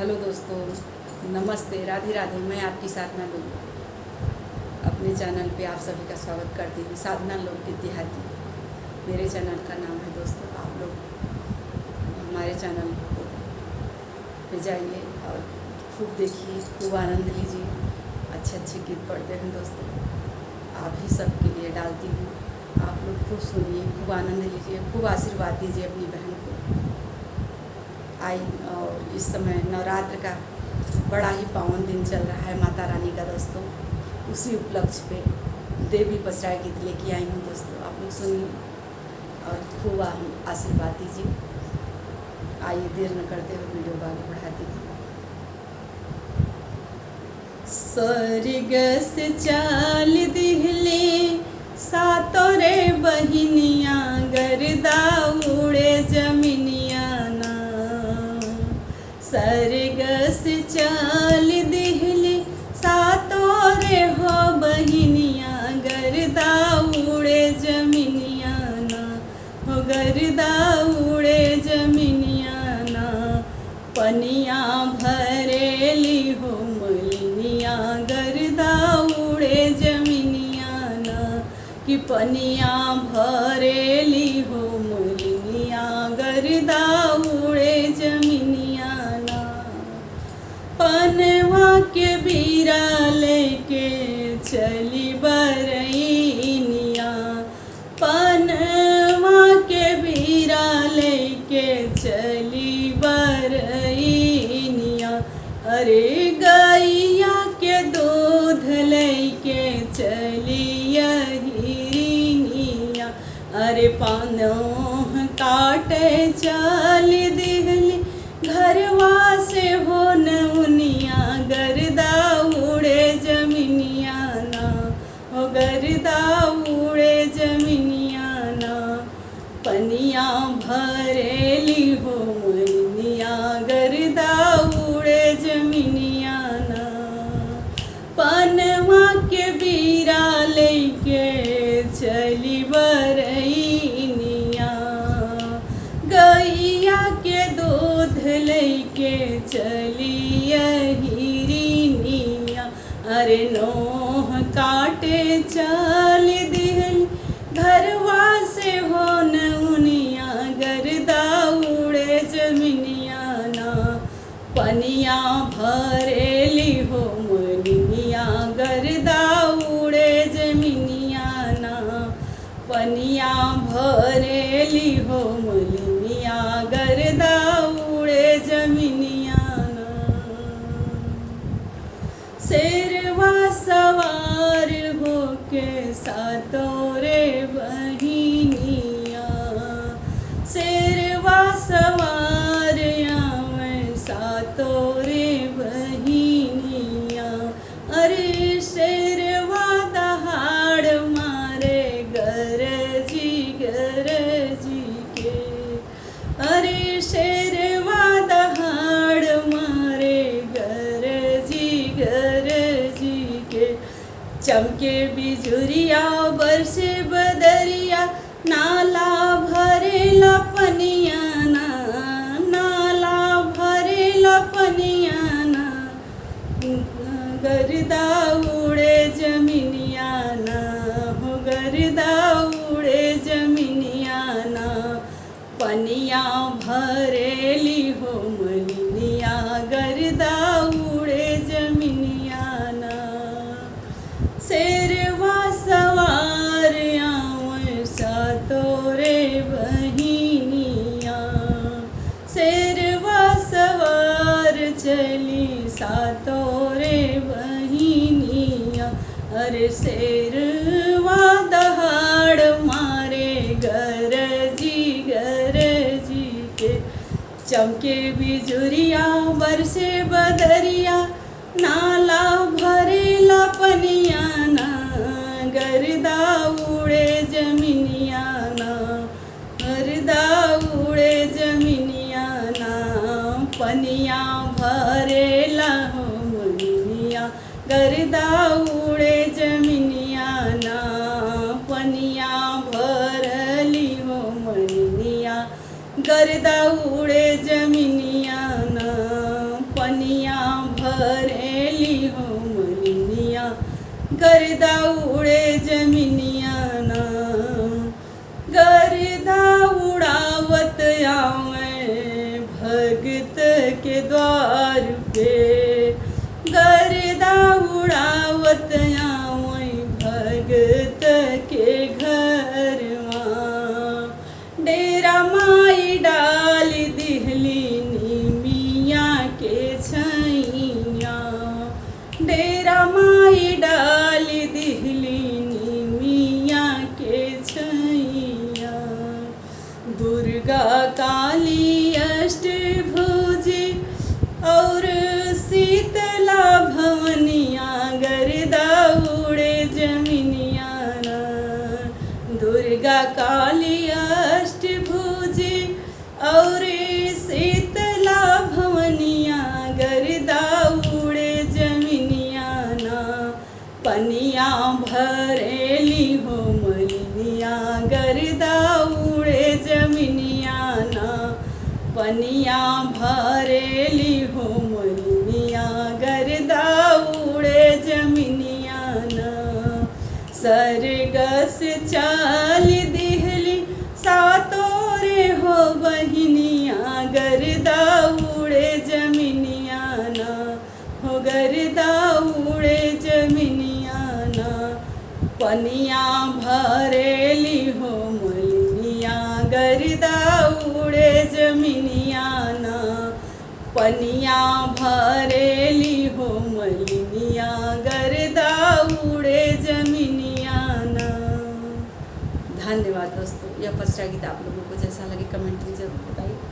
Hello दोस्तों, नमस्ते, राधे राधे। मैं आपकी साधना लोग अपने चैनल पे आप सभी का स्वागत करती हूँ। साधना लोकगीत देहाती मेरे चैनल का नाम है। दोस्तों, आप लोग हमारे चैनल पे जाइए और खूब देखिए, खूब आनंद लीजिए। अच्छे अच्छे गीत पढ़ते हैं दोस्तों, आप ही सब के लिए डालती हूँ। आप लोग खूब सुनिए, खूब आनंद लीजिए, खूब आशीर्वाद दीजिए अपनी बहन को। आई और इस समय नवरात्र का बड़ा ही पावन दिन चल रहा है माता रानी का दोस्तों। उसी उपलक्ष्य पे देवी पचराय गीत लेके आई हूँ दोस्तों। आप लोग सुनिए और खूब आशीर्वाद दीजिए। आइए, देर न करते हुए वीडियो को आगे बढ़ाती हूँ। स्वर्ग से चाल दिहले सातोरे बहिनिया, गर्दा उड़े जमिनिया ना। स्वर्ग से चाल दिहले सातोरे हो बहिनिया, गर्दा उड़े जमिनिया ना। हो गर्दा उड़े जमिनिया ना। पनिया भरेली हो मलिनिया, गर्दा उड़े जमिनिया ना। कि पनिया भरेली हो मलिनिया, गर्दा उड़े जमिनिया ना। पनवा के बीरा लेके चली बरैनिया, पनवा के बीरा लेके चली बरैनिया। अरे गैया के दूध लेके चली हिरनिया। अरे पानोह काटे चली दिहली, घरवा से हो नौनिया, गर्दा उड़े जमिनिया ना। हो गर्दा उड़े जमिनिया ना। पनिया भरेली हो मलिनिया, गर्दा उड़े जमिनिया ना। पनवा के बीरा लेके चली बरैनिया, गैया के दूध लेके चली हिरनिया। अरे नोह काटे चल दिहली, घरवा से हो नौनिया, गर्दा उड़े जमिनिया ना। पनिया भरेली हो मलिनिया, गर्दा उड़े जमिनिया ना। पनिया भरेली हो मलिनिया, गर्दा उड़े जमिनिया ना। शेरवा सवार होके सातोरे बहिनिया, शेरवा सवार आवे सातोरे बहिनिया। अरे शेरवा दहाड़ मारे गरजी गरजी के। अरे शेरवा दहाड़ मारे गरजी गरजी के। चमके बिजुरिया बरसे बदरिया, नाला भरेला पनिया ना। नाला भरेला पनिया ना। गर्दा उड़े जमिनिया ना। हो गर्दा उड़े जमिनिया ना। पनिया भरेली हो मलिनिया, गर्दा उड़े जमिनिया ना। शेरवा सवार आवे सातोरे बहिनिया, शेरवा सवार चली सातोरे बहिनिया। अरे शेरवा दहाड़ मारे गरजी गरजी के। चमके बिजुरिया बरसे बदरिया, नाला भरेला पनिया ना। गर्दा उड़े जमिनिया ना। गर्दा उड़े जमिनिया ना। पनिया भरेला हो मलिनिया, गर्दा उड़े जमिनिया ना। पनिया भरली हो मलिनिया, गर्दा उड़े जमिनिया ना। पनिया गर्दा उड़े जमिनियाना, गर्दा उड़ावत आवे भगत के द्वार पे, गर्दा उड़ावत आवे भगत के घर माँ। डेरा माई डाल दिहली निमिया के छैया, डेरा माई डाल दिहली निमिया के छैया। दुर्गा काली अष्टभुजी और शीतला भवनिया, गर्दा उड़े जमिनियाना। दुर्गा काली अष्टभुजी और शीतला भवनिया, गर्दा उड़े जमिनियाना। पनिया भरेली हो मलिनिया, गर्दा उड़े जमिनियाना। पनिया भरेली हो मलिनिया, गर्दा उड़े जमिनियाना। सरगस चाल दिहली सातोरे हो बहिनिया, गर्दा उड़े जमिनियाना, हो गर्दा उड़े जमिनियाना। पनिया भरेली हो मलिनिया, गर्दा उड़े जमिनियाना। पनिया भरेली हो मलिनिया, गर्दा उड़े जमिनियाना। धन्यवाद दोस्तों। यह पचरा गीत आप लोगों को जैसा लगे कमेंट में जरूर बताइए।